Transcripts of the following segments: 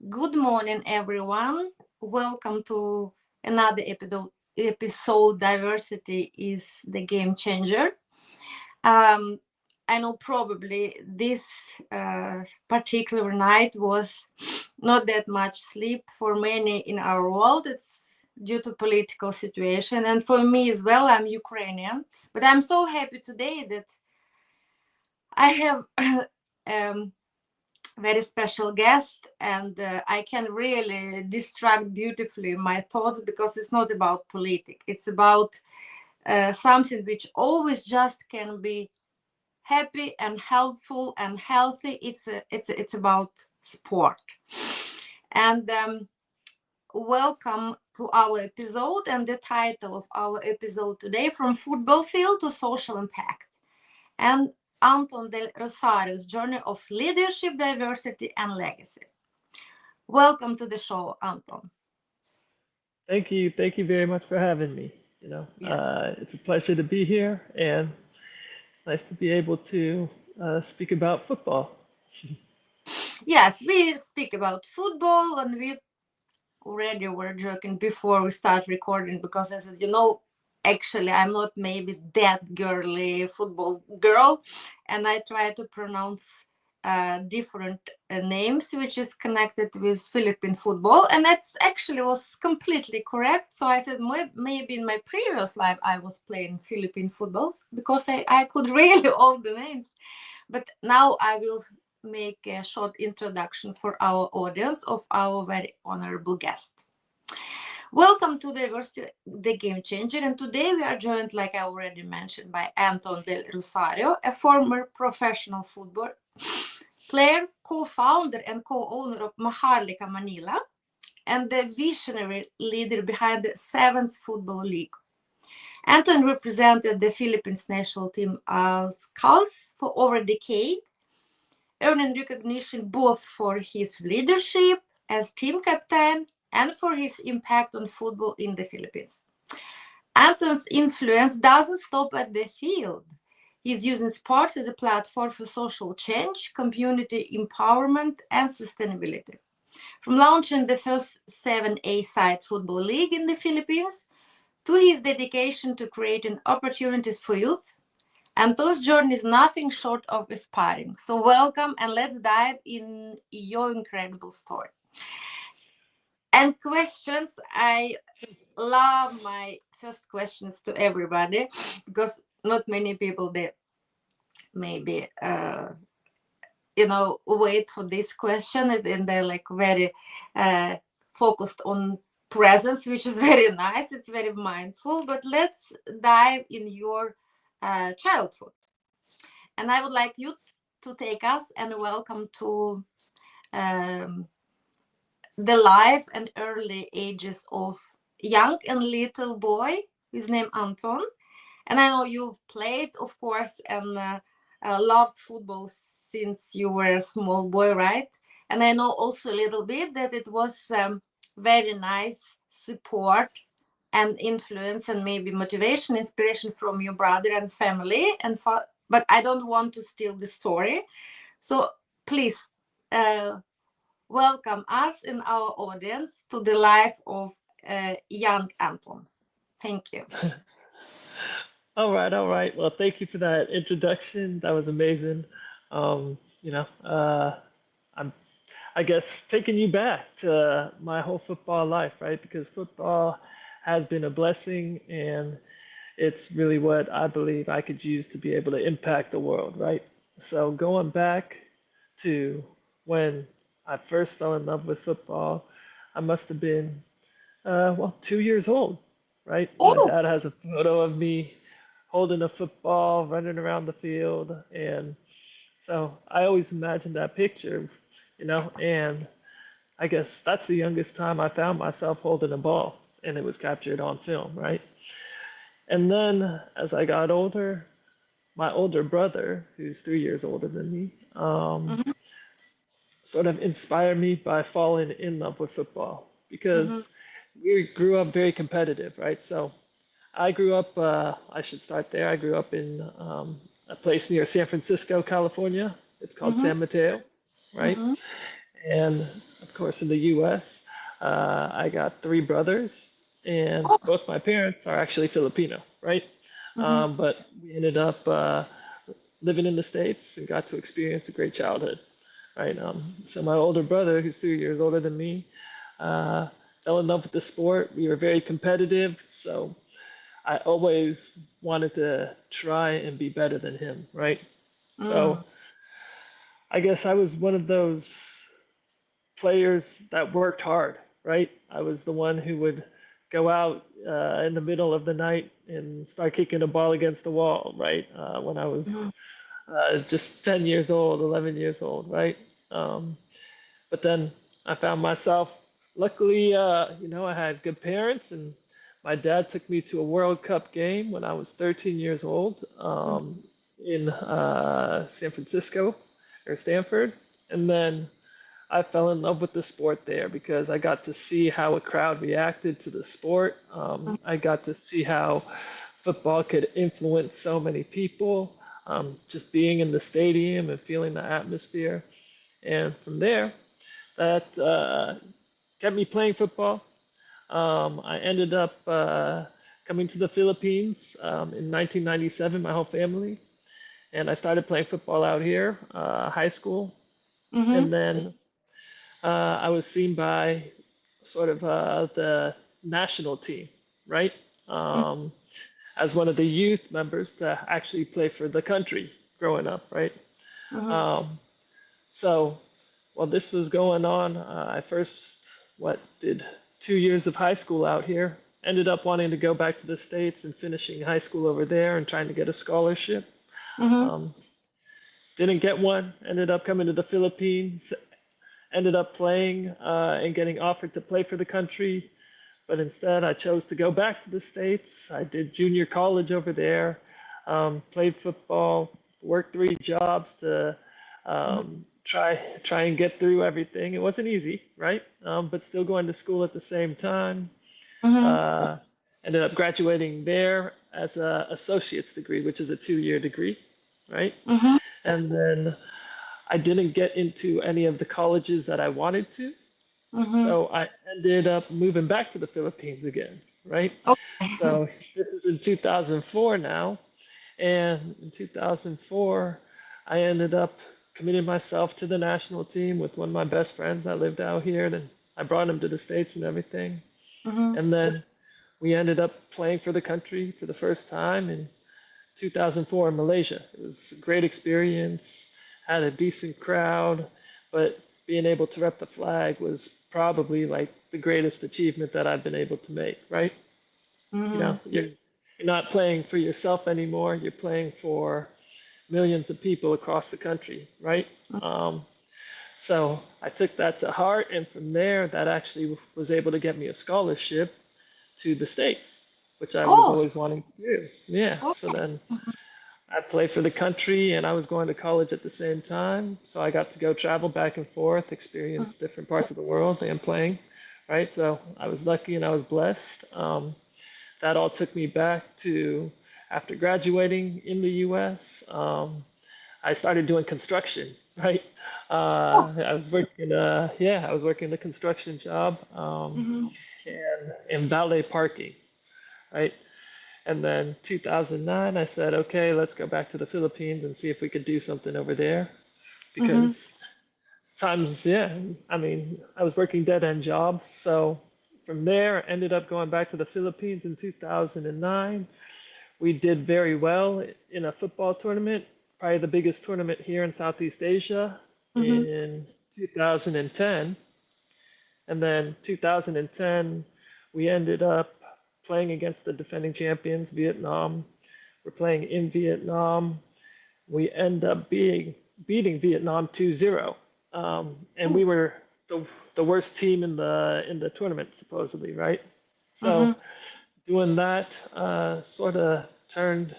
Good morning, everyone. Welcome to another episode. Diversity is the game changer. Um, I know probably this particular night was not that much sleep for many in our world. It's due to political situation, and for me as well. I'm Ukrainian, but I'm so happy today that I have. um, Very special guest, and I can really distract beautifully my thoughts because it's not about politics. It's about something which always just can be happy and helpful and healthy. It's about sport. And welcome to our episode. And the title of our episode today: From Football Field to Social Impact. And Anton del Rosario's journey of leadership, diversity, and legacy. Welcome to the show, Anton. Thank you. Thank you very much for having me. Yes. It's a pleasure to be here, and it's nice to be able to speak about football. Yes, we speak about football, and we already were joking before we start recording because I said, actually, I'm not maybe that girly football girl, and I try to pronounce different names which is connected with Philippine football, and that's actually was completely correct. So I said maybe in my previous life I was playing Philippine football because I could really all the names, but now I will make a short introduction for our audience of our very honorable guest. Welcome to Diversity, the Game Changer, and today we are joined, like I already mentioned, by Anton del Rosario, a former professional football player, co-founder and co-owner of Maharlika Manila, and the visionary leader behind the Sevens Football League. Anton represented the Philippines national team Azkals for over a decade, earning recognition both for his leadership as team captain and for his impact on football in the Philippines. Anton's influence doesn't stop at the field. He's using sports as a platform for social change, community empowerment, and sustainability. From launching the first 7A side football league in the Philippines to his dedication to creating opportunities for youth, Anton's journey is nothing short of inspiring. So, welcome and let's dive in your incredible story. And questions, I love my first questions to everybody because not many people they maybe wait for this question, and they're like very uh, focused on presence, which is very nice. It's very mindful. But let's dive in your childhood, and I would like you to take us and welcome to um, the life and early ages of young and little boy whose name Anton. And I know you've played, of course, and loved football since you were a small boy, right? And I know also a little bit that it was very nice support and influence and maybe motivation, inspiration from your brother and family. But I don't want to steal the story. So please welcome us and our audience to the life of young Anton. Thank you. All right, all right. Well, thank you for that introduction. That was amazing. Um, you know, uh, I'm, I guess, taking you back to my whole football life, right? Because football has been a blessing, and it's really what I believe I could use to be able to impact the world, right? So going back to when I first fell in love with football, I must have been, 2 years old, right? My Oh, dad has a photo of me holding a football, running around the field, and so I always imagined that picture, and I guess that's the youngest time I found myself holding a ball, and it was captured on film, right? And then as I got older, my older brother, who's 3 years older than me, mhm, sort of inspired me by falling in love with football because mhm, we grew up very competitive, right? So I grew up, I should start there. I grew up in a place near San Francisco, California. It's called mhm, San Mateo, right? mhm, And of course, in the U.S., I got three brothers, and Oh. both my parents are actually Filipino, right? Mm-hmm. But we ended up living in the States and got to experience a great childhood, right? So my older brother, who's 3 years older than me, uh, fell in love with the sport. We were very competitive, so I always wanted to try and be better than him, right? So Mm. I guess I was one of those players that worked hard, right? I was the one who would go out in the middle of the night and start kicking a ball against the wall, right? When I was Mm-hmm. just 10 years old, 11 years old, right? Um, but then I found myself, luckily, I had good parents, and my dad took me to a World Cup game when I was 13 years old in San Francisco or Stanford. And then I fell in love with the sport there because I got to see how a crowd reacted to the sport. I got to see how football could influence so many people. Just being in the stadium and feeling the atmosphere. And from there, that kept me playing football. I ended up coming to the Philippines in 1997, my whole family, and I started playing football out here, high school, Mm-hmm. and then I was seen by sort of the national team, right? Um, as one of the youth members to actually play for the country growing up, right? Mm-hmm. Um, so while this was going on, I first what did 2 years of high school out here. Ended up wanting to go back to the States and finishing high school over there and trying to get a scholarship. Mm-hmm. Um, didn't get one. Ended up coming to the Philippines. Ended up playing and getting offered to play for the country, but instead I chose to go back to the States. I did junior college over there, played football, worked three jobs to try and get through everything. It wasn't easy, right? But still going to school at the same time. Mm-hmm. Uh, Ended up graduating there as a associate's degree, which is a 2 year degree, right? Mm-hmm. And then I didn't get into any of the colleges that I wanted to. Mm-hmm. So I ended up moving back to the Philippines again, right? Okay. So this is in 2004 now. And in 2004, I ended up committing myself to the national team with one of my best friends that lived out here. Then I brought him to the States and everything. Mm-hmm. And then we ended up playing for the country for the first time in 2004 in Malaysia. It was a great experience, had a decent crowd, but being able to rep the flag was probably like the greatest achievement that I've been able to make, right? You Mm-hmm. know, you're not playing for yourself anymore, you're playing for millions of people across the country, right? Um, so I took that to heart, and from there, that actually was able to get me a scholarship to the States, which I was Oh. always wanting to do. Yeah, so Okay. then I played for the country and I was going to college at the same time. So I got to go travel back and forth, experience different parts of the world and playing, right? So I was lucky and I was blessed. That all took me back to after graduating in the US. I started doing construction, right? Oh. I was working, I was working a construction job Mm-hmm. and in valet parking, right? And then 2009, I said, okay, let's go back to the Philippines and see if we could do something over there. Mm-hmm. Because times, yeah, I mean, I was working dead end jobs. So from there, I ended up going back to the Philippines in 2009. We did very well in a football tournament, probably the biggest tournament here in Southeast Asia Mm-hmm. in 2010. And then 2010, we ended up playing against the defending champions, Vietnam. We're playing in Vietnam. We end up beating Vietnam 2-0. And we were the worst team in the tournament supposedly, right? So Mm-hmm. doing that sort of turned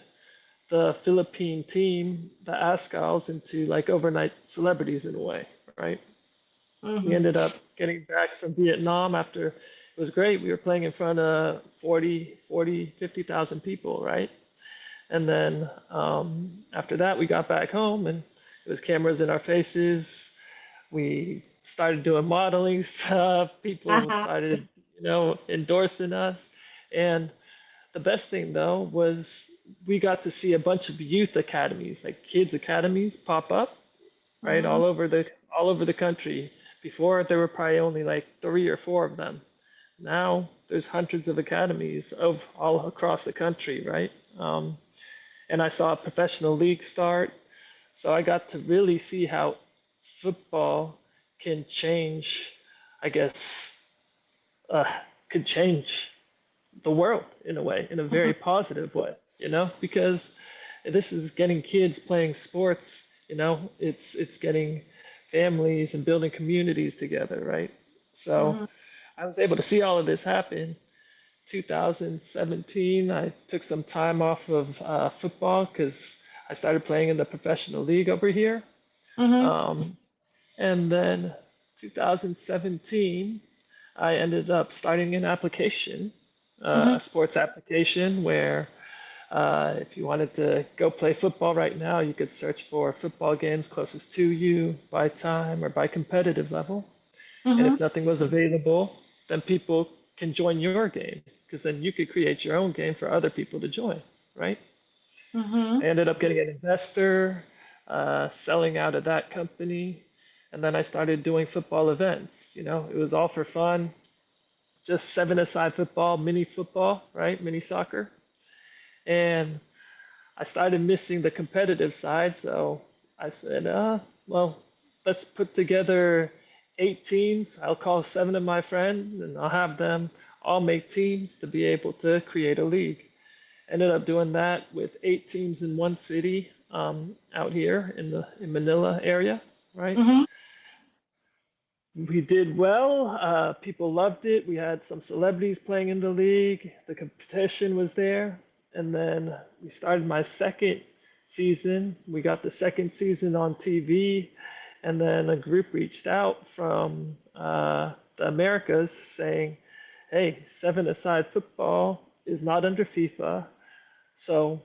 the Philippine team, the Azkals, into like overnight celebrities in a way, right? We Mm-hmm. ended up getting back from Vietnam after it was great. We were playing in front of 50,000 people, right? And then after that, we got back home and it was cameras in our faces. We started doing modeling stuff. People Uh-huh. started, endorsing us. And the best thing though was we got to see a bunch of youth academies, like kids academies, pop up right Mm-hmm. all over the country. Before there were probably only like 3 or 4 of them. Now there's hundreds of academies of all across the country, right? And I saw a professional league start, so I got to really see how football can change, I guess, uh, could change the world in a way, in a very positive way, because this is getting kids playing sports, it's getting families and building communities together, right? So Mm-hmm. I was able to see all of this happen. 2017, I took some time off of football because I started playing in the professional league over here. Mm-hmm. Um, and then 2017, I ended up starting an application, Mm-hmm. a sports application where if you wanted to go play football right now, you could search for football games closest to you by time or by competitive level. And Mm-hmm. if nothing was available, then people can join your game because then you could create your own game for other people to join, right? Mm-hmm. I ended up getting an investor, selling out of that company, and then I started doing football events. It was all for fun, just seven-a-side football, mini football, right? Mini soccer. And I started missing the competitive side, so I said, well, let's put together 8 teams. I'll call 7 of my friends, and I'll have them all make teams to be able to create a league. Ended up doing that with 8 teams in one city out here in Manila area, right? Mm-hmm. We did well. People loved it. We had some celebrities playing in the league. The competition was there. And then we started my second season. We got the second season on TV. And then a group reached out from the Americas saying, hey, seven-a-side football is not under FIFA. So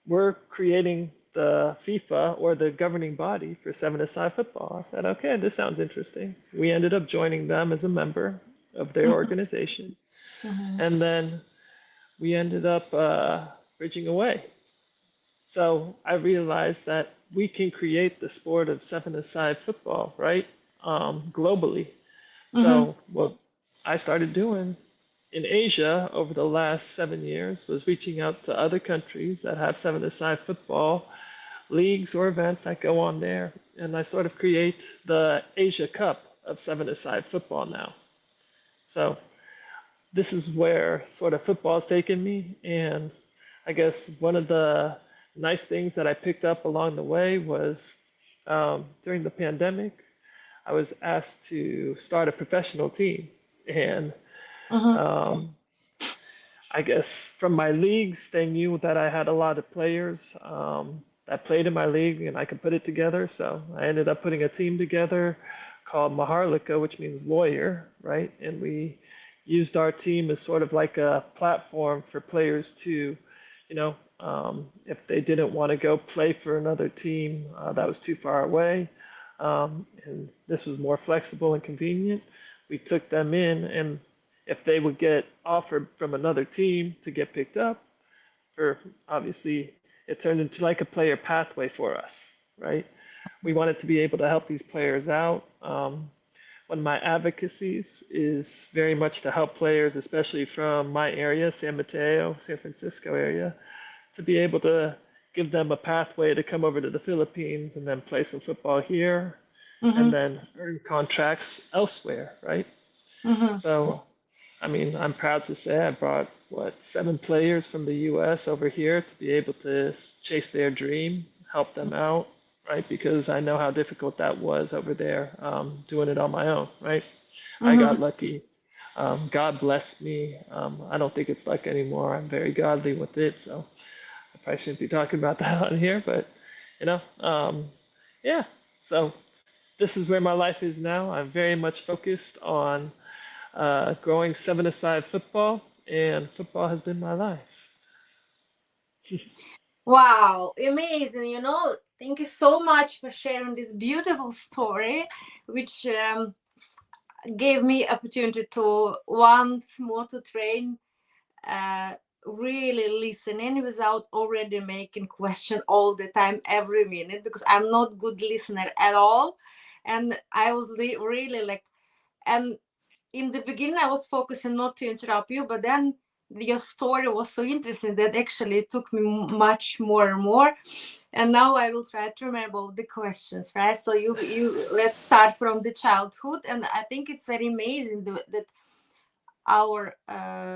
we're creating the FIFA or the governing body for seven-a-side football. I said, okay, this sounds interesting. We ended up joining them as a member of their organization, Mm-hmm. and then we ended up bridging away. So I realized that we can create the sport of seven-a-side football, right, globally. Mm-hmm. So what I started doing in Asia over the last 7 years was reaching out to other countries that have seven-a-side football leagues or events that go on there, and I sort of create the Asia Cup of seven-a-side football now. So this is where sort of football's taken me, and I guess one of the nice things that I picked up along the way was during the pandemic, I was asked to start a professional team, and Mm-hmm. um, I guess from my leagues, they knew that I had a lot of players that played in my league and I could put it together. So I ended up putting a team together called Maharlika, which means lawyer, right? And we used our team as sort of like a platform for players to, if they didn't want to go play for another team that was too far away, and this was more flexible and convenient, we took them in, and if they would get offered from another team to get picked up, for obviously it turned into like a player pathway for us, right? We wanted to be able to help these players out. One of my advocacies is very much to help players, especially from my area, San Mateo, San Francisco area, to be able to give them a pathway to come over to the Philippines and then play some football here and Mm-hmm. then earn contracts elsewhere, right? Mm-hmm. So I mean, I'm proud to say I brought what 7 players from the U.S. over here to be able to chase their dream, help them out, right? Because I know how difficult that was over there, doing it on my own, right? I Mm-hmm. got lucky. God blessed me. I don't think it's luck anymore. I'm very godly with it, so I probably shouldn't be talking about that on here, but you know, yeah. So this is where my life is now. I'm very much focused on growing seven-a-side football, and football has been my life. Wow, amazing. Thank you so much for sharing this beautiful story, which gave me opportunity to once more to train, uh, really listening without already making question all the time, every minute, because I'm not good listener at all. And I was really like, and in the beginning I was focusing not to interrupt you, but then your story was so interesting that actually it took me much more and more. And now I will try to remember all the questions, right? So you let's start from the childhood. And I think it's very amazing that our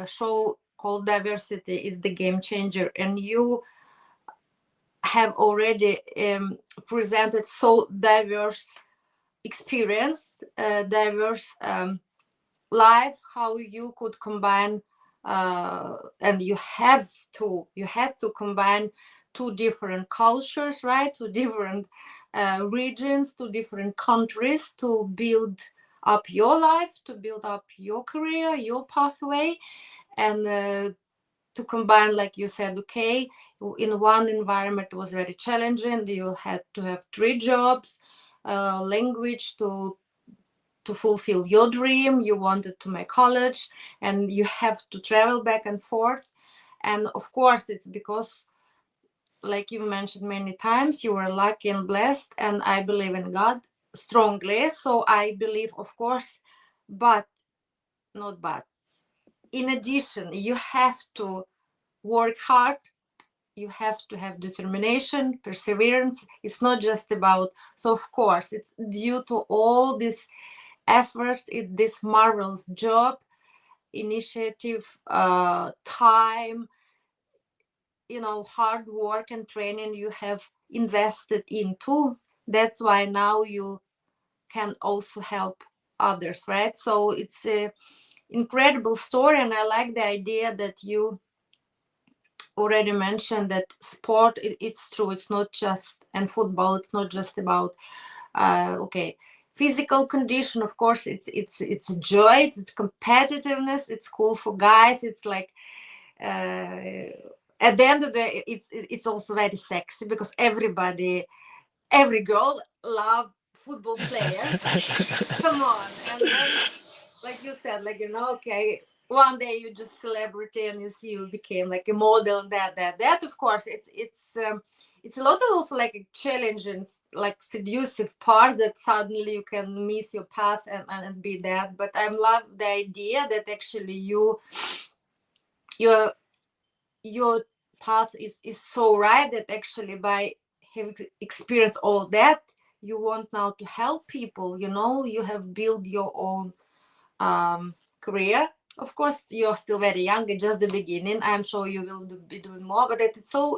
show called Diversity is the game changer, and you have already presented so diverse experience, diverse life, how you could combine, and you had to combine two different cultures, right? Two different regions, two different countries to build up your life, to build up your career, your pathway, and to combine, like you said, okay, in one environment it was very challenging. You had to have three jobs, language to fulfill your dream. You wanted to make college, and you have to travel back and forth. And of course, it's because, like you mentioned many times, you were lucky and blessed, and I believe in God strongly. So I believe, of course, but not but. In addition, you have to work hard. You have to have determination, perseverance. It's not just about, so of course it's due to all these efforts in this marvelous job, initiative, time, hard work and training you have invested into. That's why now you can also help others, right? So it's a incredible story, and I like the idea that you already mentioned that sport, it's true, it's not just, and football, it's not just about okay, physical condition. Of course it's joy, it's competitiveness, it's cool for guys. It's like at the end of the day, it's also very sexy because every girl love football players. Come on. And then, like you said, like, okay, one day you just celebrity and you see you became like a model, and that of course it's a lot of also like a challenge and like seductive part that suddenly you can miss your path and be that. But I love the idea that actually your your path is so right, that actually by having experienced all that, you want now to help people. You have built your own career. Of course, you're still very young, it's just the beginning. I'm sure you will be doing more, but it's so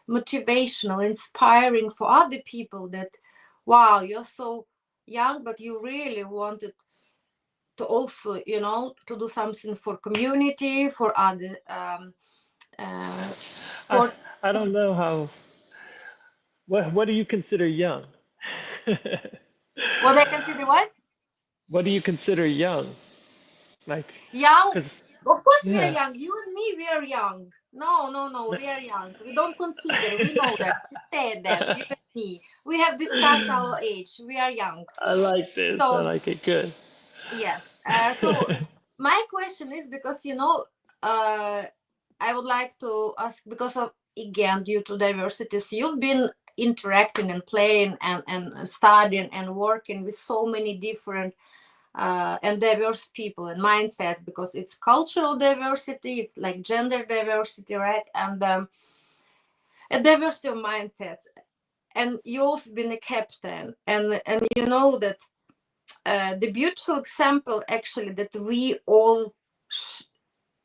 motivational, inspiring for other people that, wow, you're so young, but you really wanted to also, to do something for community, for other uh, I for I don't know how. What do you consider young? what I consider what What do you consider young? Like, young. cause Of course, we are yeah. young. You and me, we are young. No, no, no, we are young. We don't consider. We know that. We said that. You and me. We have discussed our age. We are young. I like this. I So like it. Good. yes. So my question is, because uh, I would like to ask, because of, again, due to diversity, so you've been interacting and playing and studying and working with so many different and diverse people and mindsets, because it's cultural diversity, it's like gender diversity, right? And a diversity of mindsets. And you also been a captain, and you know that the beautiful example actually that we all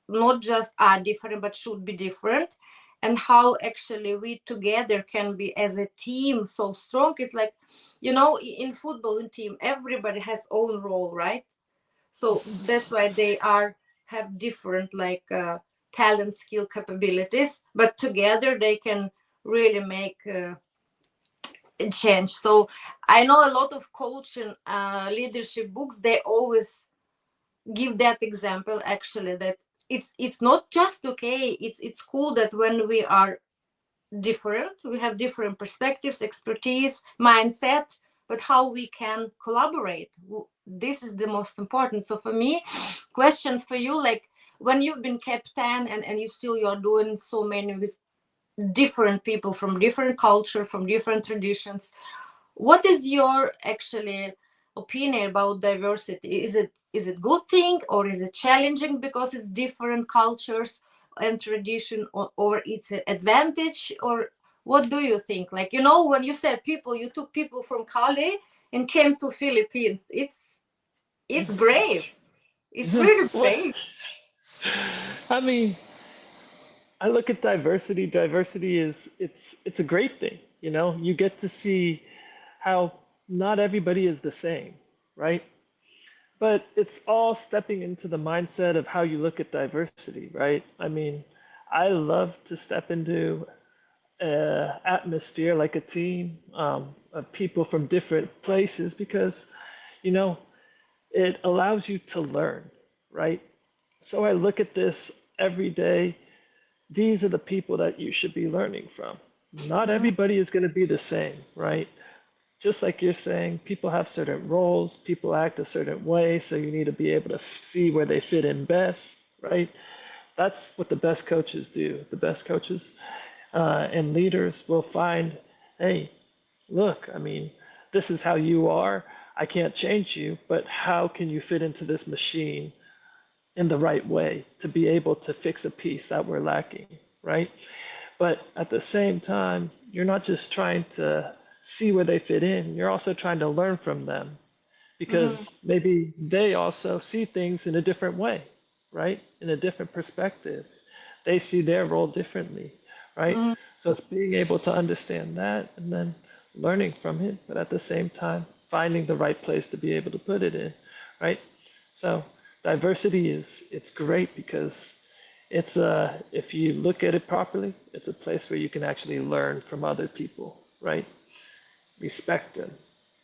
not just are different but should be different, and how actually we together can be as a team so strong. It's like, in football, in team, everybody has own role, right? So that's why they have different, like, talent, skill, capabilities, but together they can really make a change. So I know a lot of coaching, leadership books, they always give that example, actually, that it's not just okay, it's cool that when we are different, we have different perspectives, expertise, mindset, but how we can collaborate, this is the most important. So for me, questions for you, like when you've been captain, and you still you're doing so many with different people from different culture, from different traditions, what is your actually opinion about diversity? Is it good thing, or is it challenging because it's different cultures and tradition, or it's an advantage, or what do you think? Like, when you said people, you took people from Cali and came to Philippines. It's brave. It's really Well, brave. I mean, I look at diversity. Diversity is it's a great thing. You get to see how not everybody is the same, right? But it's all stepping into the mindset of how you look at diversity, right? I mean, I love to step into atmosphere like a team of people from different places because, you know, it allows you to learn, right? So I look at this every day. These are the people that you should be learning from. Not Mhm, everybody is going to be the same, right? Just like you're saying, people have certain roles, people act a certain way, so you need to be able to see where they fit in best, right? That's what the best coaches do. The best coaches and leaders will find, hey, look, I mean, this is how you are. I can't change you, but how can you fit into this machine in the right way to be able to fix a piece that we're lacking, right? But at the same time, you're not just trying to see where they fit in, you're also trying to learn from them mhm, because maybe they also see things in a different way, right? In a different perspective. They see their role differently, right? mhm, So it's being able to understand that and then learning from it, but at the same time, finding the right place to be able to put it in, right? So diversity is it's great because it's if you look at it properly, it's a place where you can actually learn from other people, right? Respect them,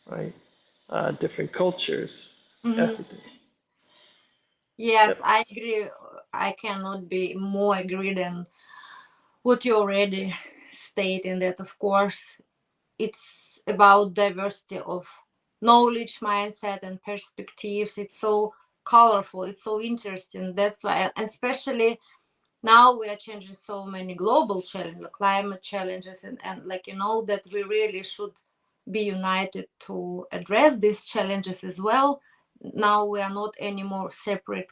right? Different cultures, mhm. everything. Yes, Yep. I agree. I cannot be more agree than what you already stated, that of course it's about diversity of knowledge, mindset, and perspectives. It's so colorful, it's so interesting. That's why, and especially now we are changing so many global challenges, like climate challenges, and like that we really should be united to address these challenges as well. Now we are not anymore separate,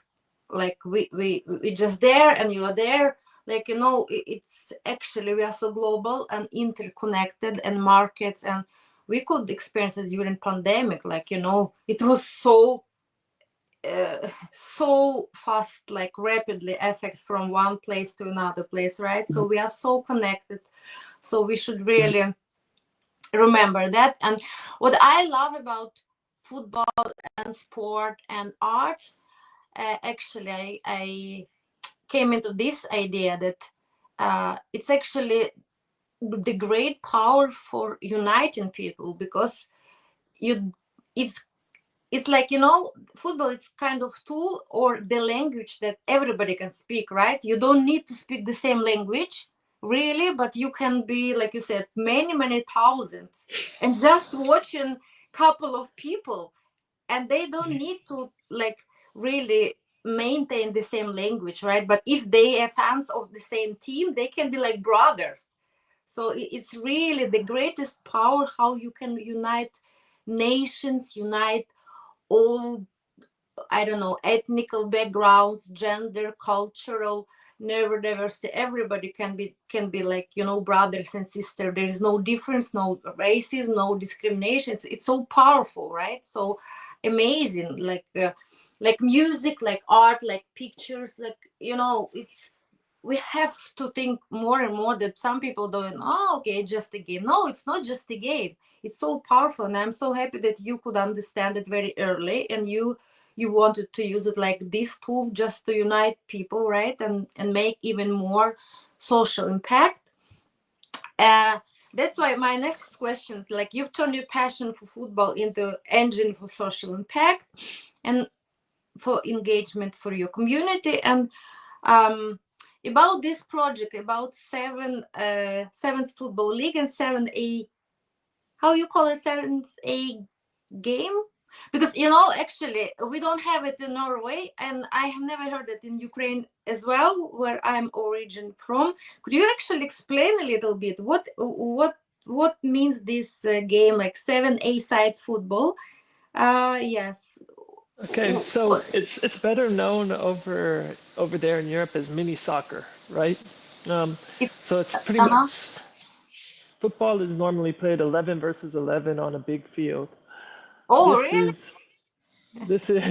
like we just there and you are there. Like it's actually we are so global and interconnected, and markets, and we could experience it during pandemic. Like it was so fast, like rapidly affect from one place to another place, right? So we are so connected, so we should really remember that. And what I love about football and sport and art, actually I came into this idea that it's actually the great power for uniting people, because you it's like football, it's kind of tool or the language that everybody can speak, right? You don't need to speak the same language really, but you can be, like you said, many thousands, and just watching couple of people, and they don't need to like really maintain the same language, right? But if they are fans of the same team, they can be like brothers. So it's really the greatest power, how you can unite nations, unite all, I don't know, ethnical backgrounds, gender, cultural, neurodiversity. Everybody can be like brothers and sisters. There is no difference, no racism, no discrimination. It's so powerful, right? So amazing, like music, like art, like pictures, like it's we have to think more and more that some people don't. Oh, okay, just a game. No, it's not just a game. It's so powerful, and I'm so happy that you could understand it very early, and you wanted to use it like this tool just to unite people, right? And make even more social impact. uh that's why my next question is, like, you've turned your passion for football into engine for social impact and for engagement for your community. And um about this project, about seventh football league and 7A, how you call it, 7A game? Because actually we don't have it in Norway, and I have never heard it in Ukraine as well, where I'm origin from. Could you actually explain a little bit what means this game, like 7A side football? Yes. Okay, so it's better known over there in Europe as mini soccer, right? Um, It, so it's pretty uh-huh. much football is normally played 11 versus 11 on a big field. Oh, This really? is this is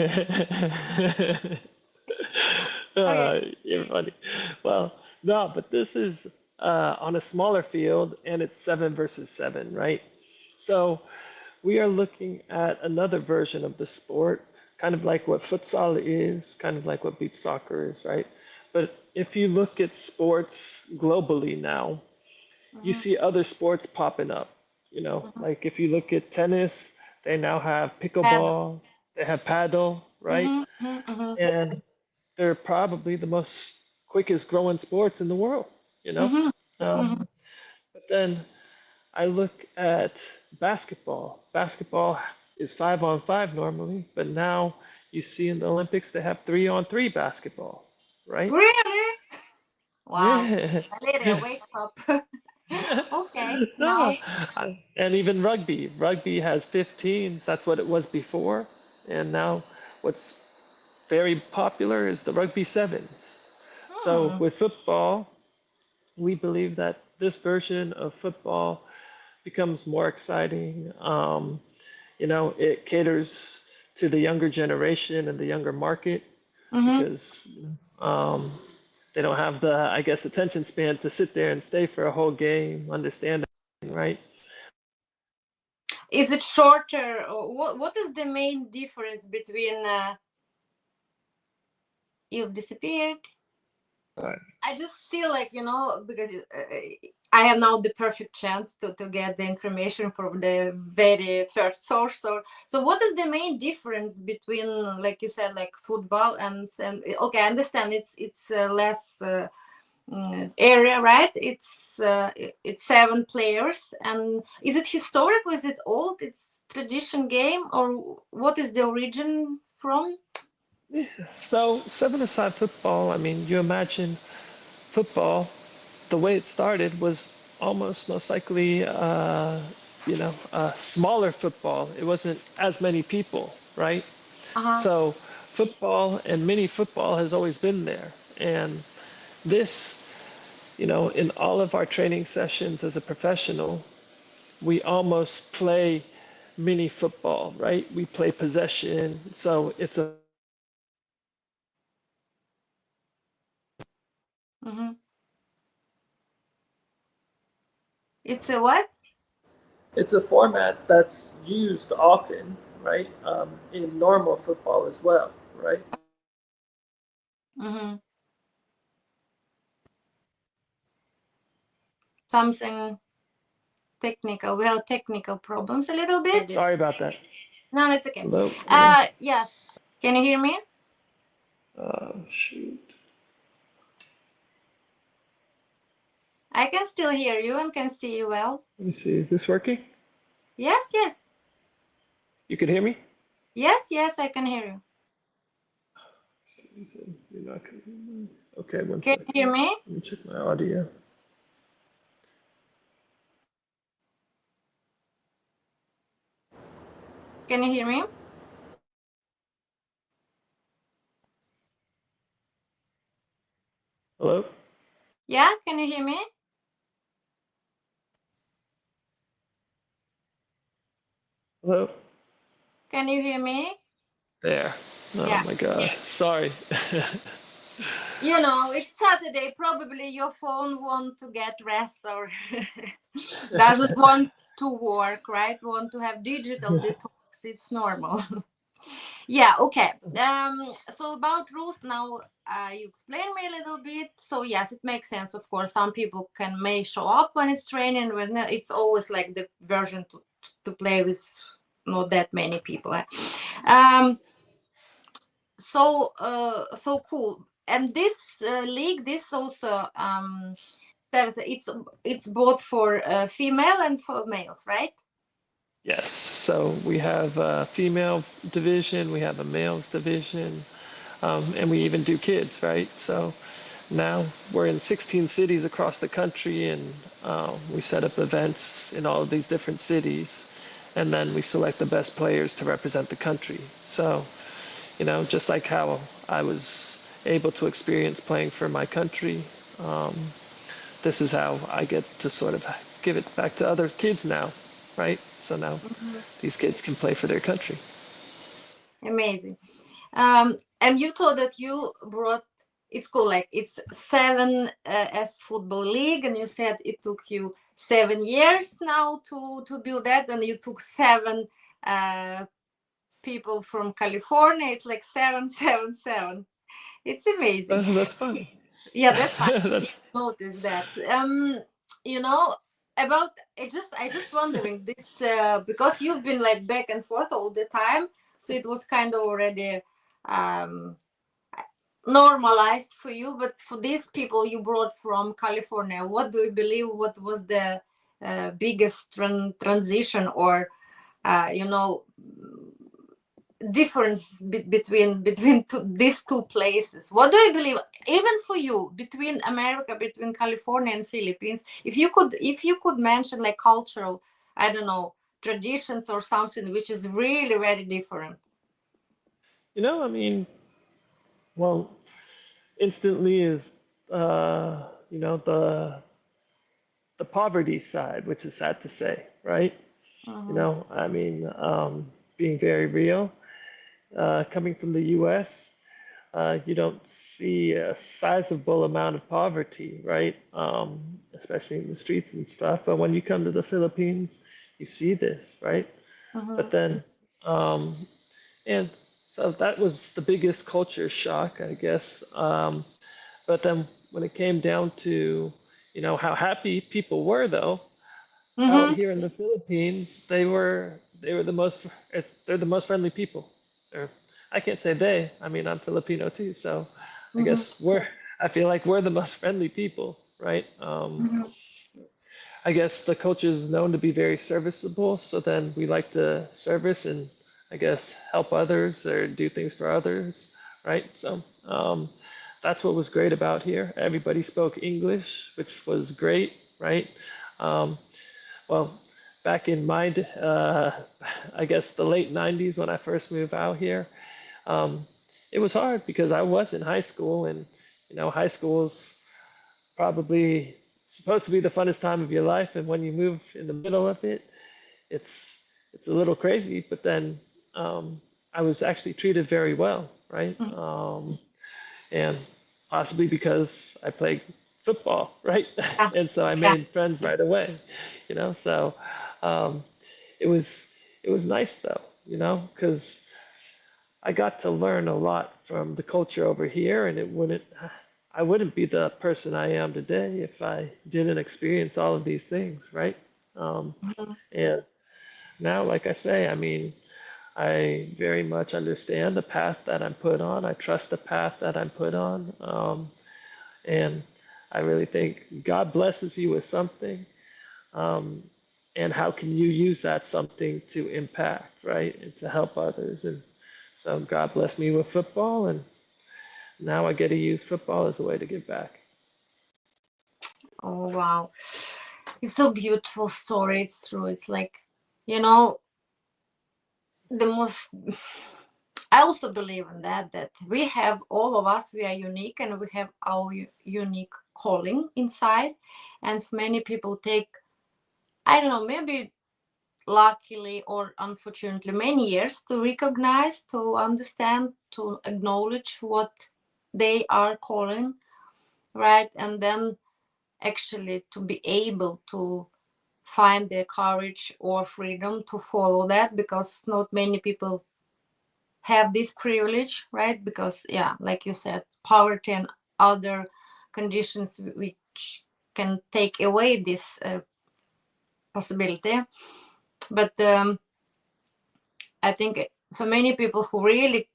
Okay. you're funny. Well, no, but this is on a smaller field and it's 7 versus 7, right? So we are looking at another version of the sport, kind of like what futsal is, kind of like what beach soccer is, right? But if you look at sports globally now, you Mm-hmm. see other sports popping up. Mm-hmm. Like if you look at tennis, they now have Paddle. pickleball, they have paddle, right? Mm-hmm. Mm-hmm. And they're probably the most quickest growing sports in the world, you know? Mm-hmm. Mm-hmm. Um, but then I look at basketball. Basketball is 5-on-5 normally, but now you see in the Olympics they have 3-on-3 basketball, right? Really? Wow. Yeah. Lydia, wake up. Okay, No, now. and even rugby. Rugby has 15s. That's what it was before, and now what's very popular is the rugby sevens. So Hmm. with football, we believe that this version of football becomes more exciting. It caters to the younger generation and the younger market Mm-hmm. because um, they don't have the, I guess, attention span to sit there and stay for a whole game, understand everything, right? Is it shorter? Or what is the main difference between you've disappeared? Right. I just feel like, because I have now the perfect chance to get the information from the very first source. So what is the main difference between, like you said, like football and okay, I understand it's less area, right? It's 7 players, and is it historical? Is it old? It's tradition game, or what is the origin from? Yeah. So seven-a-side football, I mean, you imagine football, the way it started was almost most likely, smaller football. It wasn't as many people, right? Uh-huh. So football and mini football has always been there. And this, in all of our training sessions as a professional, we almost play mini football, right? We play possession. So it's a Mm-hmm. It's a what? it's a format that's used often, right? In normal football as well, right? Mm-hmm. Something technical. We have technical problems a little bit. Sorry about that. No, it's okay. Hello, hello. Yes. Can you hear me? Shoot. I can still hear you and can see you well. Let me see. Is this working? Yes, yes. You can hear me? Yes, yes, I can hear you. You said you're not gonna hear me. Okay, one Can you hear second. me? Let me check my audio. Can you hear me? Hello? Yeah, can you hear me? Hello? Can you hear me? There. Oh Yeah. my God. Sorry. It's Saturday. Probably your phone want to get rest or doesn't want to work, right? Want to have digital detox. It's normal. Yeah, okay. So about rules now, you explained me a little bit. So yes, it makes sense. Of course, some people may show up when it's training, when it's always like the version to play with not that many people. Um, so cool. and this league, this also it's both for female and for males, right? Yes. So we have a female division, we have a males division, and we even do kids, right? So now we're in 16 cities across the country, and we set up events in all of these different cities, and then we select the best players to represent the country. So, just like how I was able to experience playing for my country, um, this is how I get to sort of give it back to other kids now, right? So now Mhm. these kids can play for their country. Amazing. And you told that you brought, it's cool, like it's seven as football league, and you said it took you 7 years now to build that, and you took seven uh, people from California. It's like 777. It's amazing. That's funny. Yeah, that's fine. That's, Notice that. You know, about I just wondering this because you've been like back and forth all the time, so it was kind of already um normalized for you. But for these people you brought from California, what do you believe? What was the biggest transition, or you know, difference between these two places? What do you believe, even for you, between America, between California and Philippines, if you could mention like cultural, I don't know, traditions or something which is really very different? I mean, well, instantly is, the poverty side, which is sad to say, right? Mm-hmm. I mean, being very real, coming from the U.S., you don't see a sizable amount of poverty, right? Especially in the streets and stuff. But when you come to the Philippines, you see this, right? Mm-hmm. But then, um, and so that was the biggest culture shock, I guess. But then when it came down to, how happy people were, though, out Mm-hmm. here in the Philippines, they were they're the most friendly people. Or I can't say they. I mean, I'm Filipino too, so I guess Mm-hmm. I feel like we're the most friendly people, right? Mm-hmm. I guess the culture is known to be very serviceable, so then we like to service and I guess help others or do things for others, right? So that's what was great about here. Everybody spoke English, which was great, right? Um, well, back in I guess the late 90s when I first moved out here, um, it was hard because I was in high school, and high school is probably supposed to be the funnest time of your life, and when you move in the middle of it, it's it's a little crazy. But then I was actually treated very well, right? And possibly because I played football, right? Yeah. And so I Yeah. made friends right away, So um, it was it was nice though, because I got to learn a lot from the culture over here, and I wouldn't be the person I am today if I didn't experience all of these things, right? Um, Mm-hmm. and now, like I say, I mean, I very much understand the path that I'm put on. I trust the path that I'm put on. And I really think God blesses you with something. Um, and how can you use that something to impact, right? And to help others. And so God blessed me with football, and now I get to use football as a way to give back. Oh wow, it's so beautiful story. It's true. It's like, you know, the most I also believe in that we have, all of us, we are unique, and we have our unique calling inside. And many people take, I don't know, maybe luckily or unfortunately, many years to recognize, to understand, to acknowledge what they are calling, right? And then actually to be able to find the courage or freedom to follow that, because not many people have this privilege, right? Because, yeah, like you said, poverty and other conditions which can take away this possibility. But I think for many people who really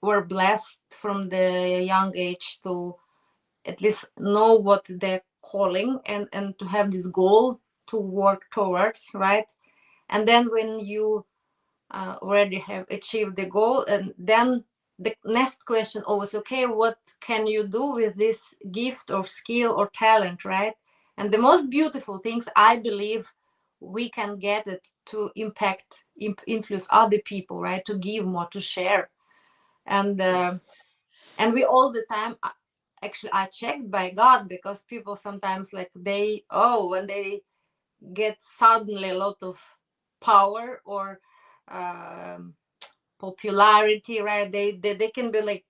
were blessed from the young age to at least know what they're calling, and to have this goal to work towards, right? And then when you already have achieved the goal, and then the next question always, okay, what can you do with this gift or skill or talent, right? And the most beautiful things, I believe, we can get it to impact, influence other people, right? To give more, to share. And we all the time, actually, I checked by God, because people sometimes, like, they, oh, when they get suddenly a lot of power or um, popularity, right? They can be like,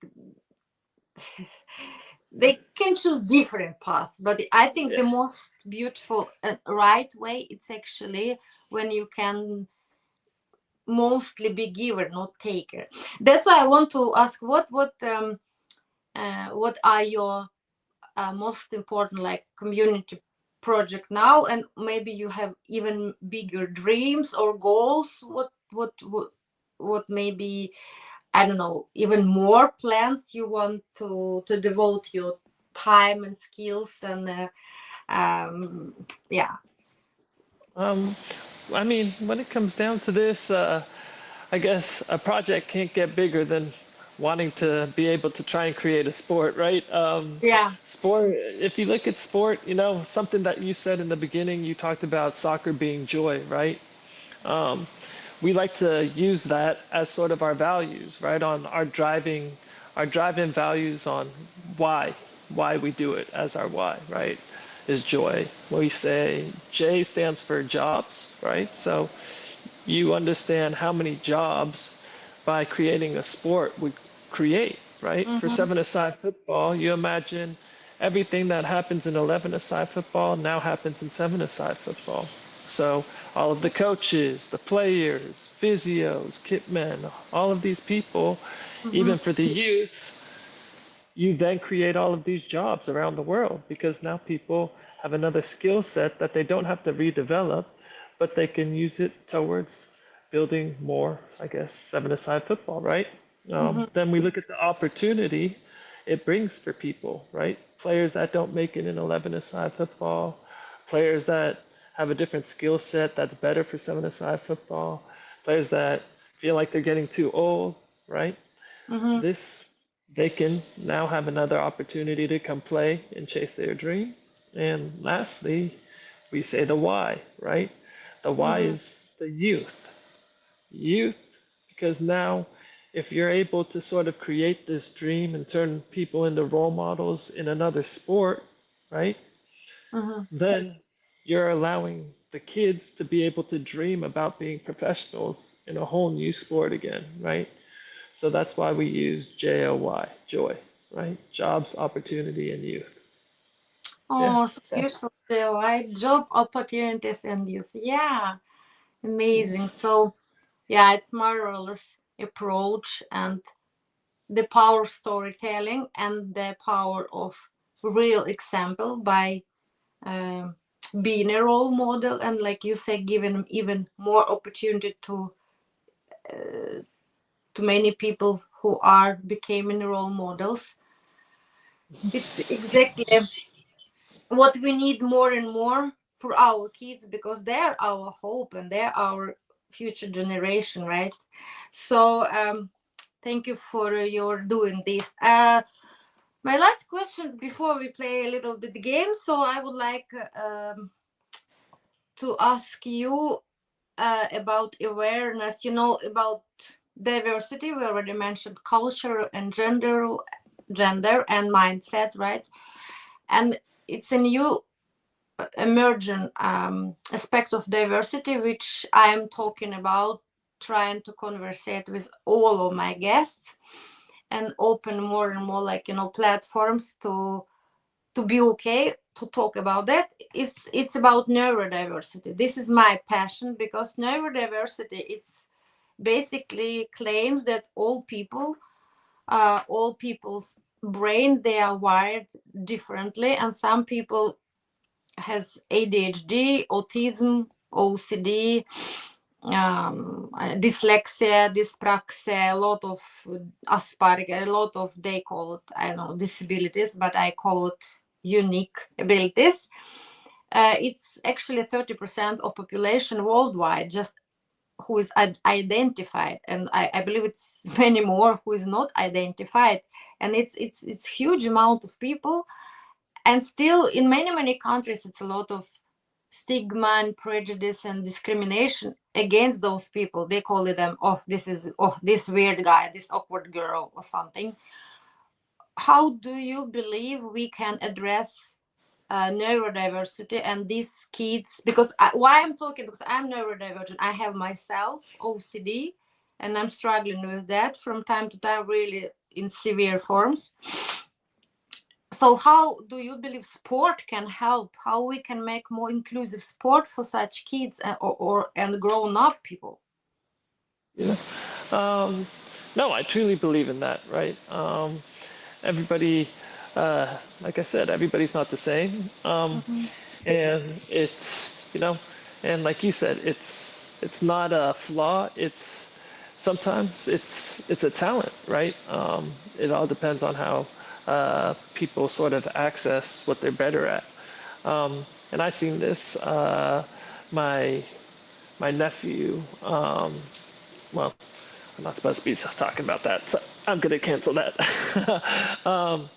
they can choose different path, but I think Yeah. the most beautiful and right way, it's actually when you can mostly be giver, not taker. That's why I want to ask, what are your most important, like, community project now, and maybe you have even bigger dreams or goals. What maybe, I don't know, even more plans you want to devote your time and skills, and yeah. Um, I mean, when it comes down to this, I guess a project can't get bigger than wanting to be able to try and create a sport, right? Yeah. Sport, if you look at sport, something that you said in the beginning, you talked about soccer being joy, right? Um, we like to use that as sort of our values, right? On our driving values on why, why we do it as our why, right? Is joy. We say J stands for jobs, right? So you understand how many jobs by creating a sport would create, right? For Mm-hmm. seven-a-side football, you imagine everything that happens in 11-a-side football now happens in seven-a-side football. So all of the coaches, the players, physios, kitmen, all of these people, Mm-hmm. even for the youth, you then create all of these jobs around the world because now people have another skill set that they don't have to redevelop, but they can use it towards building more, I guess, seven-a-side football, right? Mm-hmm. Then we look at the opportunity it brings for people, right? Players that don't make it in 11-a-side football, players that have a different skill set that's better for seven-a-side football, players that feel like they're getting too old, right? Mm-hmm. This they can now have another opportunity to come play and chase their dream. And lastly, we say the why, right? The why Mm-hmm. is the youth. Youth, because now if you're able to sort of create this dream and turn people into role models in another sport, right? Mm-hmm. Then you're allowing the kids to be able to dream about being professionals in a whole new sport again, right? So that's why we use JOY, joy, right? Jobs, opportunity, and youth. Yeah. Oh, so So beautiful, Jill. Right? Job opportunities and youth. Yeah, amazing. So yeah, it's marvelous approach, and the power of storytelling and the power of real example by um, being a role model, and, like you say, giving even more opportunity to many people who are becoming role models. It's exactly what we need more and more for our kids, because they're our hope and they're our future generation, right? So thank you for your doing this. My last questions before we play a little bit game. So I would like to ask you about awareness. About diversity. We already mentioned culture and gender and mindset, right? And it's a new emerging aspect of diversity, which I am talking about, trying to conversate with all of my guests and open more and more, like, platforms to be okay to talk about that. It's about neurodiversity. This is my passion, because neurodiversity, it's basically claims that all people's brain, they are wired differently, and some people has ADHD, autism, OCD, dyslexia, dyspraxia, a lot of Asperger, a lot of, they call it, I don't know, disabilities, but I call it unique abilities. It's actually 30% of population worldwide just who is identified, and I believe it's many more who is not identified, and it's huge amount of people. And still in many countries it's a lot of stigma and prejudice and discrimination against those people. They call it them, oh, this is, oh, this weird guy, this awkward girl or something. How do you believe we can address neurodiversity and these kids? Because why I'm talking, because I'm neurodivergent, I have myself OCD, and I'm struggling with that from time to time, really in severe forms. So how do you believe sport can help, how we can make more inclusive sport for such kids, or and grown up people? You know, no, I truly believe in that. Right. Everybody, like I said, everybody's not the same. Mhm. And it's, and like you said, it's not a flaw. It's sometimes it's a talent, right? It all depends on how people sort of access what they're better at. And I've seen this. My my nephew. Well, I'm not supposed to be talking about that, so I'm gonna cancel that. um,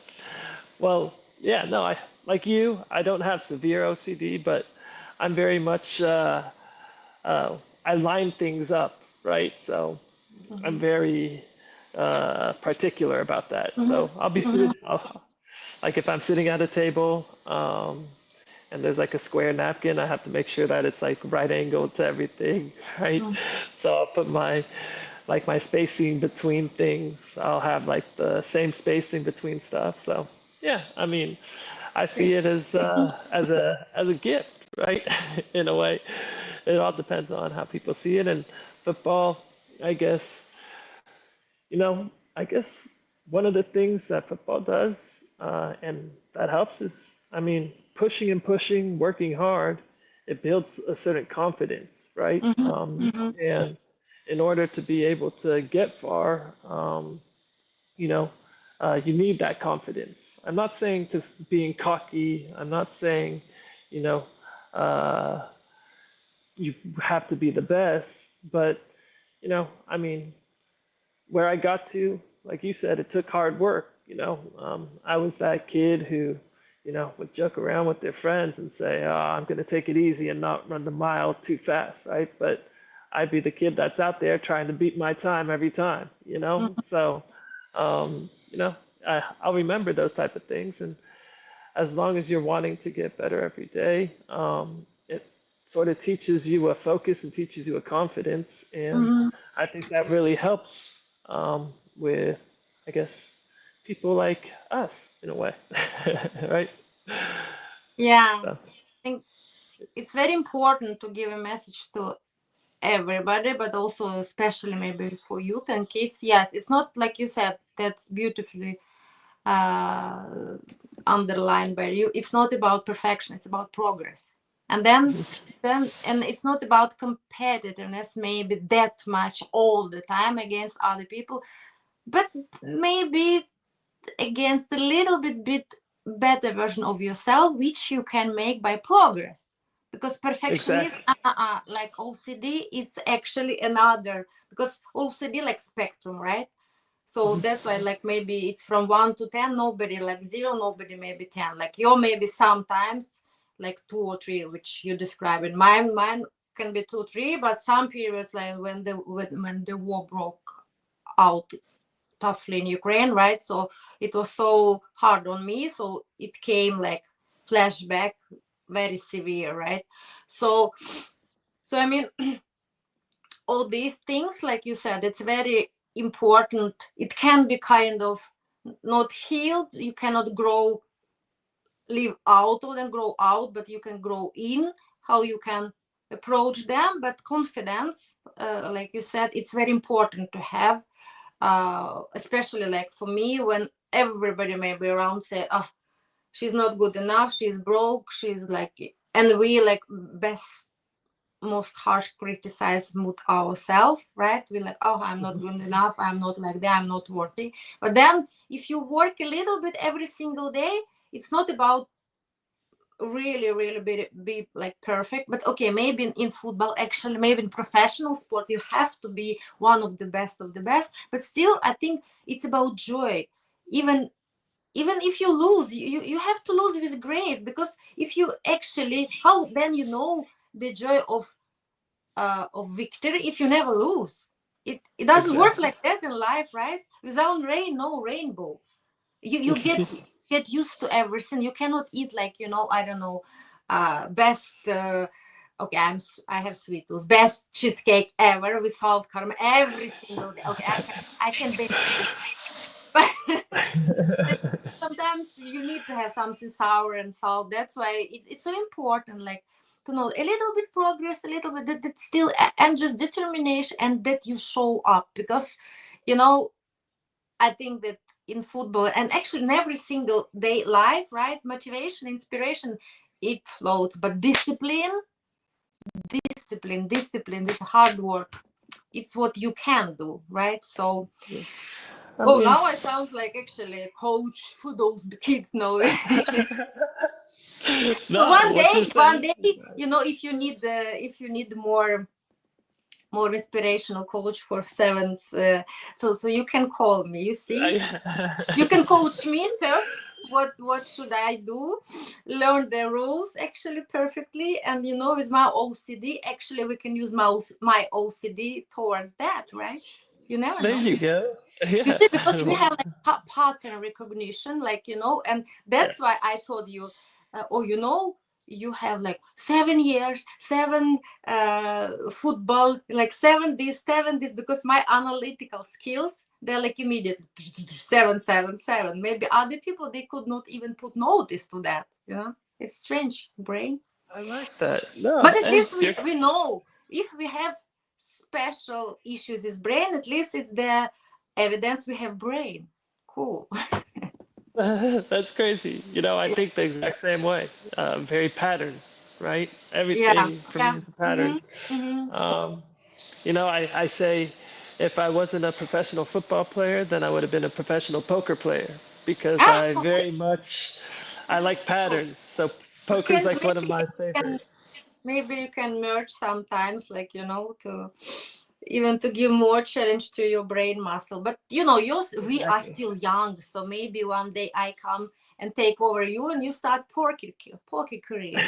well, yeah, no, I like you. I don't have severe OCD, but I'm very much I line things up, right? So I'm Mhm. very particular about that. Mhm. So I'll be Mhm. sitting, like if I'm sitting at a table, and there's like a square napkin, I have to make sure that it's like right angled to everything, right? Mhm. So I'll put my spacing between things. I'll have like the same spacing between stuff. So yeah, I mean, I see it as a gift, right? In a way, it all depends on how people see it. And football, I guess, I guess one of the things that football does, and that helps is, I mean, pushing and pushing, working hard, it builds a certain confidence, right? Mhm. Mhm. And in order to be able to get far, you know, you need that confidence. I'm not saying to being cocky. I'm not saying, you know, uh, you have to be the best, but I mean, where I got to, like you said, it took hard work. I was that kid who, would joke around with their friends and say, "Oh, I'm going to take it easy and not run the mile too fast," right? But I'd be the kid that's out there trying to beat my time every time, So, I'll remember those type of things, and as long as you're wanting to get better every day, it sort of teaches you a focus and teaches you a confidence. And Mhm. I think that really helps with, I guess, people like us in a way, right? Yeah, So, I think it's very important to give a message to everybody, but also especially maybe for youth and kids. Yes, it's not like you said, that's beautifully uh, underlined by you. It's not about perfection, it's about progress. And and it's not about competitiveness maybe that much all the time against other people, but maybe against a little bit better version of yourself, which you can make by progress. Because perfectionism, exactly. like OCD, it's actually another, because OCD like spectrum, right? So Mhm. that's why, like, maybe it's from 1 to 10, nobody like zero, nobody maybe 10. Like you're maybe sometimes like 2 or 3, which you describe. And mine can be 2, 3, but some periods like when the war broke out toughly in Ukraine, right? So it was so hard on me. So it came like flashback, very severe, right? So I mean, all these things, like you said, it's very important. It can be kind of not healed. You cannot grow, live out of and grow out, but you can grow in how you can approach them. But confidence, like you said, it's very important to have, especially like for me, when everybody maybe around say, oh, she's not good enough, she's broke, she's like, and we like best most harsh criticism with ourselves, right? We're like, oh, I'm not good enough, I'm not like that, I'm not worthy. But then if you work a little bit every single day, it's not about really be like perfect, but okay, maybe in football, actually maybe in professional sport you have to be one of the best, but still I think it's about joy. Even if you lose, you have to lose with grace, because if you actually, how then you know the joy of victory if you never lose? It doesn't work Exactly. like that in life, right? Without rain, no rainbow. You get used to everything. You cannot eat like, I don't know, best okay, I have sweet tooth, best cheesecake ever with salt caramel every single day. Okay, I can bake it, but sometimes you need to have something sour and salt. That's why it's so important, like, to know a little bit progress, a little bit that still, and just determination, and that you show up, because you know I think that in football, and actually in every single day life, right? Motivation, inspiration, it floats, but discipline, this hard work, it's what you can do, right? So, I oh, mean, now I sound like actually a coach for those kids now. So no, one what you're day, saying. if you need more inspirational coach for sevens, so you can call me. You see, you can coach me first. What should I do? Learn the rules actually perfectly, and with my OCD, actually we can use my OCD towards that, right? You never There know. you go. You Yeah. see, because we have like pattern recognition, like, and that's why Yes. I told you, oh, you have like 7 years, seven football, like seven this, because my analytical skills, they're like immediate 7 7 7. Maybe other people, they could not even put notice to that. It's strange, brain. I like that. No, But at hey, least we know if we have special issues with brain, at least it's the evidence we have brain. Cool. that's crazy. I Yeah. think the exact same way. Very pattern, right? Yeah. Everything for me Yeah. is a pattern. Mm-hmm. Mm-hmm. Um, I say if I wasn't a professional football player, then I would have been a professional poker player because I Ah, very much I like cool. patterns. So But poker's like one of maybe my you can favorite. maybe you can merge sometimes, like, to even to give more challenge to your brain muscle. But we are Exactly. still young, so maybe one day I come and take over you, and you start poker career.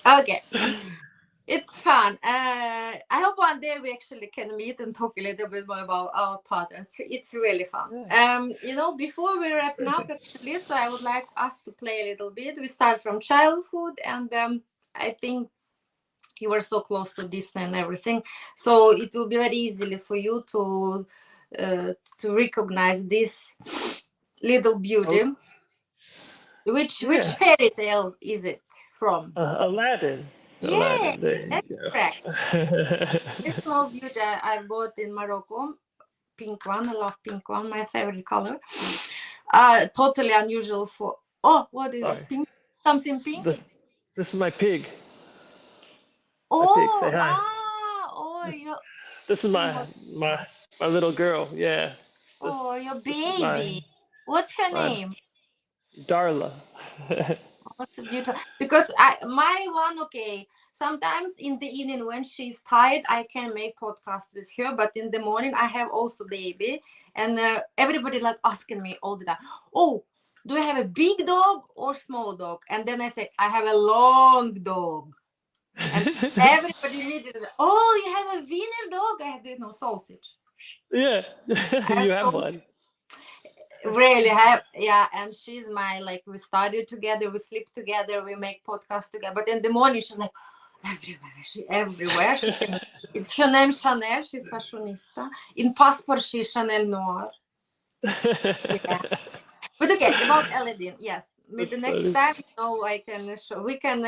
Okay. It's fun. I hope one day we actually can meet and talk a little bit more about our patterns. It's really fun. Yeah, Before we wrap up, crazy. actually, so I would like us to play a little bit. We start from childhood, and I think you were so close to Disney and everything, so it will be very easily for you to recognize this little beauty. Oh, Which yeah. fairy tale is it from? Aladdin. Yeah, Aladdin. There you that's correct. go. This small beauty I bought in Morocco, pink one. I love pink one, my favorite color. Totally unusual for. Oh, what is it? Sorry. Pink? Something pink? This this is my pig. My pig. Say Oh, hi. oh, This your. this is Oh my little girl. Yeah. This oh, your this is my baby. What's her my name? Darla. What's a beautiful? Because my one, okay. Sometimes in the evening when she's tired, I can make podcast with her. But in the morning, I have also baby, and everybody like asking me all the time. Oh, do you have a big dog or small dog? And then I say I have a long dog, and everybody immediately, oh, you have a wiener dog? I have no sausage. Yeah. I have You have so one. really have, yeah, and she's my, like, we study together, we sleep together, we make podcasts together, but in the morning she's like everywhere she can. It's her name Chanel, she's fashionista. In passport she's Chanel Noir. Yeah. But okay, about Aladdin, yes, That's maybe next funny. time, I can show, we can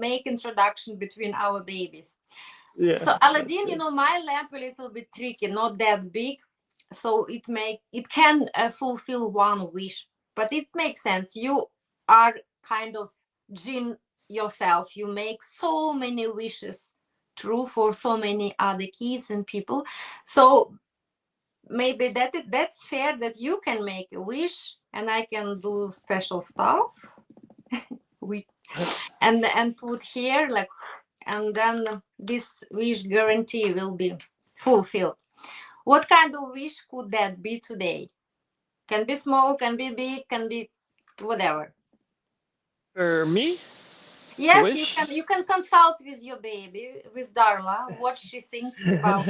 make introduction between our babies. Yeah, So that's Aladdin, good. my lamp a little bit tricky, not that big, so it can fulfill one wish, but it makes sense. You are kind of jinn yourself, you make so many wishes true for so many other kids and people. So maybe that's fair that you can make a wish and I can do special stuff. We and put here like, and then this wish guarantee will be fulfilled. What kind of wish could that be today? Can be small, can be big, can be whatever. For me to Yes, wish, you can consult with your baby, with Darla, what she thinks about.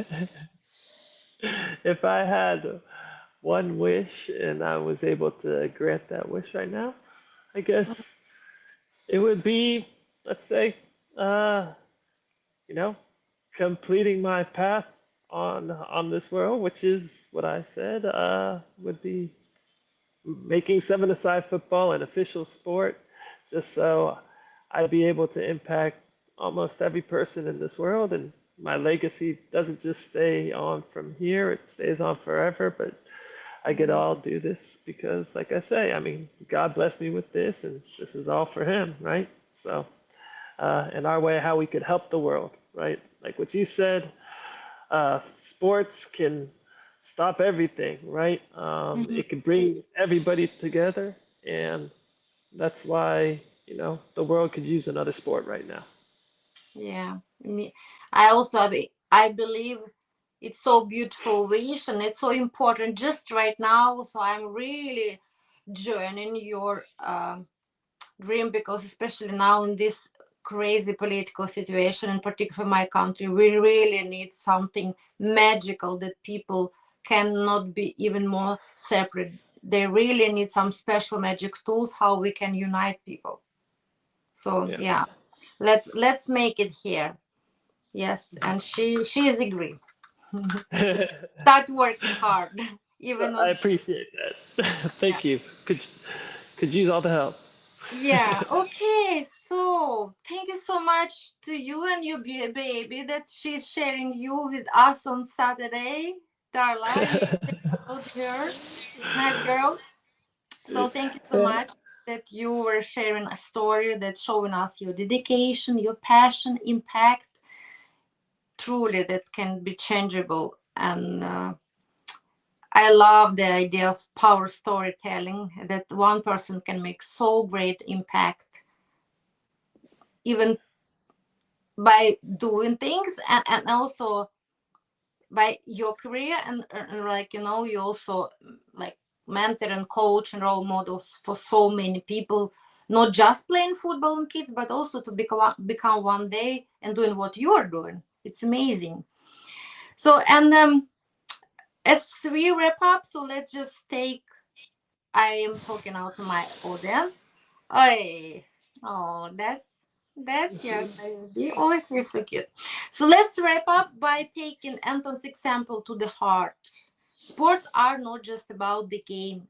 if I had one wish and I was able to grant that wish right now, I guess it would be, let's say, uh, you know, completing my path on this world, which is what I said would be making seven-a-side football an official sport, just so I'd be able to impact almost every person in this world, and my legacy doesn't just stay on from here; it stays on forever. But I get Mhm. all do this because, like I say, I mean, God blessed me with this, and this is all for Him, right? So, in our way, how we could help the world, right? Like what you said, sports can stop everything, right? Mhm. It can bring everybody together, and that's why the world could use another sport right now. Yeah, me. I also I believe it's so beautiful wish and it's so important just right now. So I'm really joining your dream because especially now in this crazy political situation, in particular for my country, we really need something magical that people cannot be even more separate. They really need some special magic tools how we can unite people. So Yeah. yeah, let's make it here. Yes, and she is agree. Start working hard, even I on. appreciate that. Yeah. Thank you. Could use all the help. Yeah. Okay. So thank you so much to you and your baby that she's sharing you with us on Saturday. Darla, you should say hello to her. Nice girl. So thank you so Yeah. much that you were sharing a story that showing us your dedication, your passion, impact, truly that can be changeable. And I love the idea of power storytelling that one person can make so great impact even by doing things and also by your career and like you also like mentor and coach and role models for so many people, not just playing football and kids but also to become one day and doing what you're doing. It's amazing. So and as we wrap up, so let's just take, I am talking out to my audience. Oi. Oh, that's young baby. Always you're so cute. So let's wrap up by taking Anton's example to the heart. Sports are not just about the game.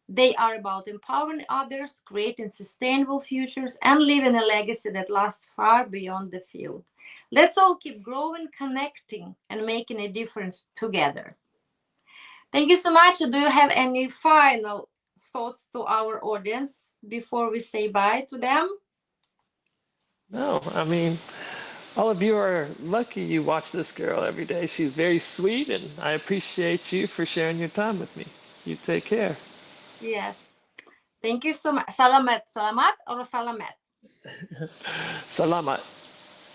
They are about empowering others, creating sustainable futures, and leaving a legacy that lasts far beyond the field. Let's all keep growing, connecting, and making a difference together. Thank you so much. Do you have any final thoughts to our audience before we say bye to them? No, I mean, all of you are lucky you watch this girl every day. She's very sweet, and I appreciate you for sharing your time with me. You take care. Yes. Thank you so much. Salamat. Salamat or salamat? Salamat.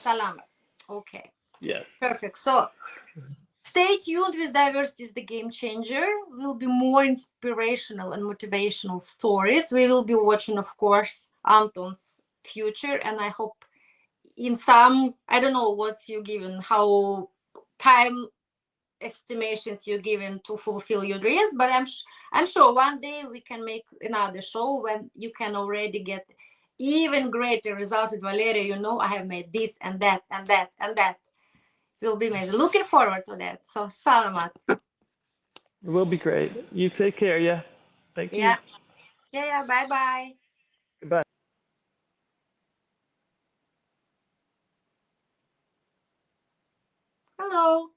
Salamat. Okay. Yes. Perfect. So stay tuned with Diversity is the Game Changer. Will be more inspirational and motivational stories. We will be watching, of course, Anton's future, and I hope in some, I don't know what's you given, how time estimations you're given to fulfill your dreams, but I'm sure one day we can make another show when you can already get even greater results with Valeria. I have made this and that and that and that. It will be made. Looking forward to that. So salamat. It will be great. You take care, yeah? Thank you. Yeah. Yeah, yeah. Bye bye. Goodbye. Hello.